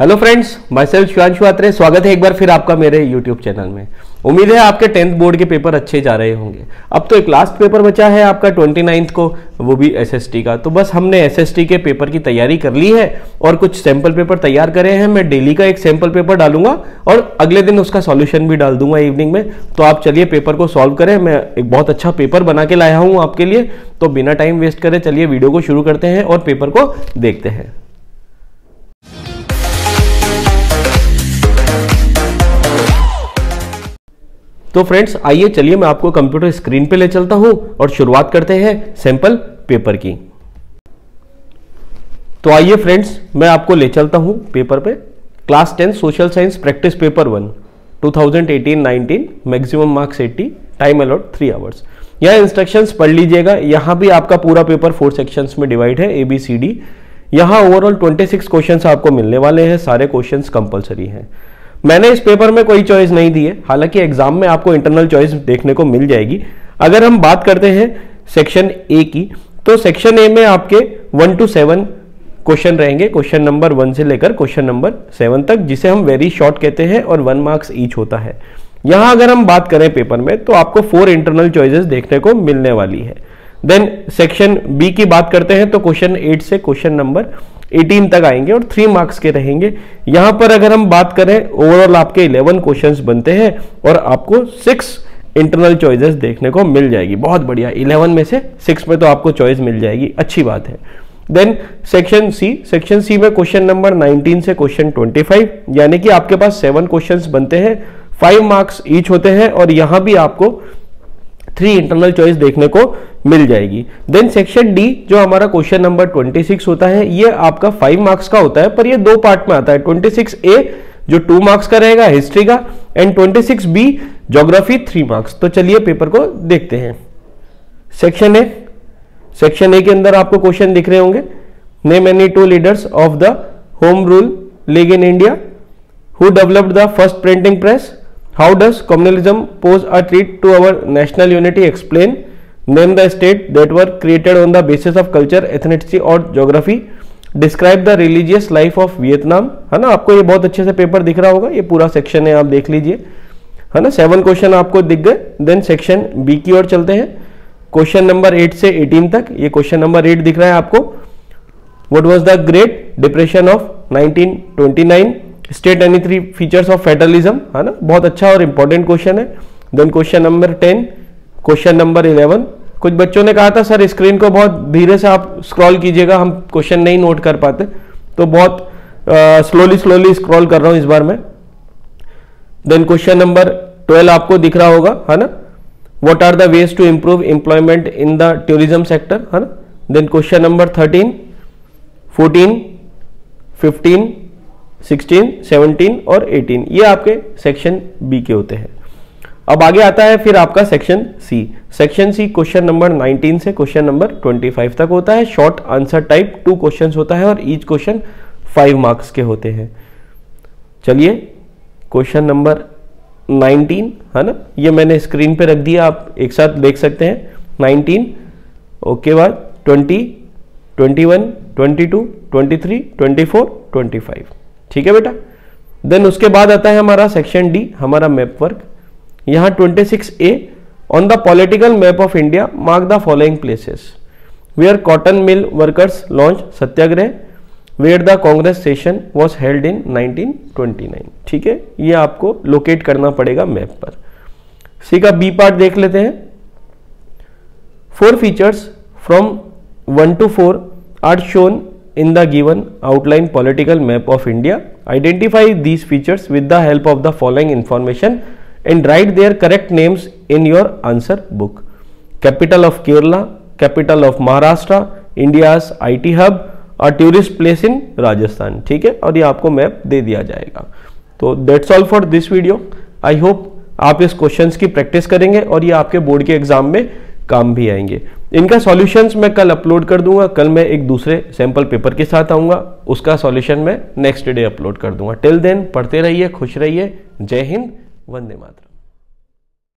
Hello friends, my self Shivanshu Atre. स्वागत है एक बार फिर आपका मेरे यूट्यूब चैनल में। उम्मीद है आपके 10th बोर्ड के पेपर अच्छे जा रहे होंगे। अब तो एक लास्ट पेपर बचा है आपका 29 को, वो भी एसएसटी का। तो बस हमने एसएसटी के पेपर की तैयारी कर ली है और कुछ सैंपल पेपर तैयार करे हैं। मैं डेली का एक सैंपल पेपर डालूंगा और अगले दिन उसका सॉल्यूशन भी डाल दूंगा इवनिंग में। तो आप चलिए पेपर को सॉल्व करें। मैं एक बहुत अच्छा पेपर बना के लाया हूँ आपके लिए। तो बिना टाइम वेस्ट करे चलिए वीडियो को शुरू करते हैं और पेपर को देखते हैं। तो फ्रेंड्स आइए चलिए मैं आपको कंप्यूटर स्क्रीन पे ले चलता हूं और शुरुआत करते हैं सैंपल पेपर की। तो आइए फ्रेंड्स मैं आपको ले चलता हूं पेपर पे। Class 10 social science practice paper 1 2018-19, maximum marks 80, time allot 3 hours. यह इंस्ट्रक्शंस पढ़ लीजिएगा। यहां भी आपका पूरा पेपर 4 सेक्शंस में डिवाइड है, ABCD। यहां ओवरऑल 26 क्वेश्चंस आपको मिलने वाले हैं। सारे क्वेश्चंस कंपलसरी हैं। मैंने इस पेपर में कोई चॉइस नहीं दी है, हालांकि एग्जाम में आपको इंटरनल चॉइस देखने को मिल जाएगी। अगर हम बात करते हैं सेक्शन ए की, तो सेक्शन ए में आपके 1 to 7 क्वेश्चन रहेंगे। क्वेश्चन नंबर 1 से लेकर क्वेश्चन नंबर 7 तक, जिसे हम वेरी शॉर्ट कहते हैं और 1 मार्क्स ईच होता है। यहां अगर हम बात करें पेपर में, तो आपको 4 इंटरनल चॉइसेस देखने को मिलने वाली है। देन सेक्शन बी की बात करते हैं तो क्वेश्चन 8 से क्वेश्चन नंबर 18 तक आएंगे और 3 मार्क्स के रहेंगे। यहां पर अगर हम बात करें ओवरऑल आपके 11 क्वेश्चंस बनते हैं और आपको 6 इंटरनल चॉइसेस देखने को मिल जाएगी। बहुत बढ़िया, 11 में से 6 में तो आपको चॉइस मिल जाएगी, अच्छी बात है। देन सेक्शन सी में क्वेश्चन नंबर 19 से क्वेश्चन 25, यानी कि आपके पास 7 क्वेश्चंस बनते हैं, 5 मार्क्स ईच होते हैं और यहां भी आपको 3 इंटरनल चॉइस देखने को मिल जाएगी। देन सेक्शन डी जो हमारा क्वेश्चन नंबर 26 होता है, ये आपका 5 मार्क्स का होता है, पर ये 2 पार्ट में आता है। 26A जो 2 मार्क्स का रहेगा हिस्ट्री का, एंड 26B ज्योग्राफी 3 मार्क्स। तो चलिए पेपर को देखते हैं। सेक्शन ए के अंदर आपको क्वेश्चन दिख रहे होंगे। Name any 2 leaders of the home rule league in India. Who developed the first printing press. How does communalism pose a threat to our national unity? Explain. Name the state that were created on the basis of culture, ethnicity और geography. Describe the religious life of Vietnam. है ना, आपको ये बहुत अच्छे से paper दिख रहा होगा। ये पूरा सेक्शन है, आप देख लीजिए, है ना। 7 क्वेश्चन आपको दिख गए। देन सेक्शन बी की ओर चलते हैं। क्वेश्चन नंबर 8 से 18 तक। ये क्वेश्चन नंबर 8 दिख रहा है आपको। What was the Great Depression of 1929? State any 3 features of federalism, है ना, बहुत अच्छा और इंपॉर्टेंट क्वेश्चन है। Then question number 10, question number 11। कुछ बच्चों ने कहा था सर स्क्रीन को बहुत धीरे से आप स्क्रॉल कीजिएगा, हम क्वेश्चन नहीं नोट कर पाते, तो बहुत स्लोली स्क्रॉल कर रहा हूं इस बार मैं। देन क्वेश्चन नंबर 12 आपको दिख रहा होगा, है ना। What are the ways to improve employment in the tourism sector, है ना। देन क्वेश्चन नंबर 13, 14, 15, 16, 17 और 18, ये आपके सेक्शन बी के होते हैं। अब आगे आता है फिर आपका section C. Section C question number 19 से क्वेश्चन नंबर 25 तक होता है। शॉर्ट आंसर टाइप 2 क्वेश्चंस होता है और ईच क्वेश्चन 5 मार्क्स के होते हैं। चलिए क्वेश्चन नंबर 19, है ना, ये मैंने स्क्रीन पे रख दिया, आप एक साथ देख सकते हैं। 19, ओके, बाद 20, 21, 22, 23, 24, 25, ठीक है बेटा। देन उसके बाद आता है हमारा सेक्शन डी, हमारा मैप वर्क। यहां 26A, on the political map of India mark the following places. Where cotton mill workers launch satyagraha. Where the Congress session was held in 1929, ठीक है। ये आपको लोकेट करना पड़ेगा मैप पर। सी का बी पार्ट देख लेते हैं। 4 features from 1 to 4 are shown in the given outline political map of India. Identify these features with the help of the following information and write their correct names in your answer book. Capital of Kerala, capital of Maharashtra, India's IT hub, a tourist place in Rajasthan, ठीक है। और ये आपको map दे दिया जाएगा। तो that's all for this video. I hope आप इस क्वेश्चंस की प्रैक्टिस करेंगे और ये आपके बोर्ड के एग्जाम में काम भी आएंगे। इनका सॉल्यूशंस मैं कल अपलोड कर दूंगा। कल मैं एक दूसरे सैंपल पेपर के साथ आऊंगा, उसका सॉल्यूशन मैं नेक्स्ट डे अपलोड कर दूंगा। टिल देन पढ़ते रहिए, खुश रहिए। जय हिंद, वंदे मातरम।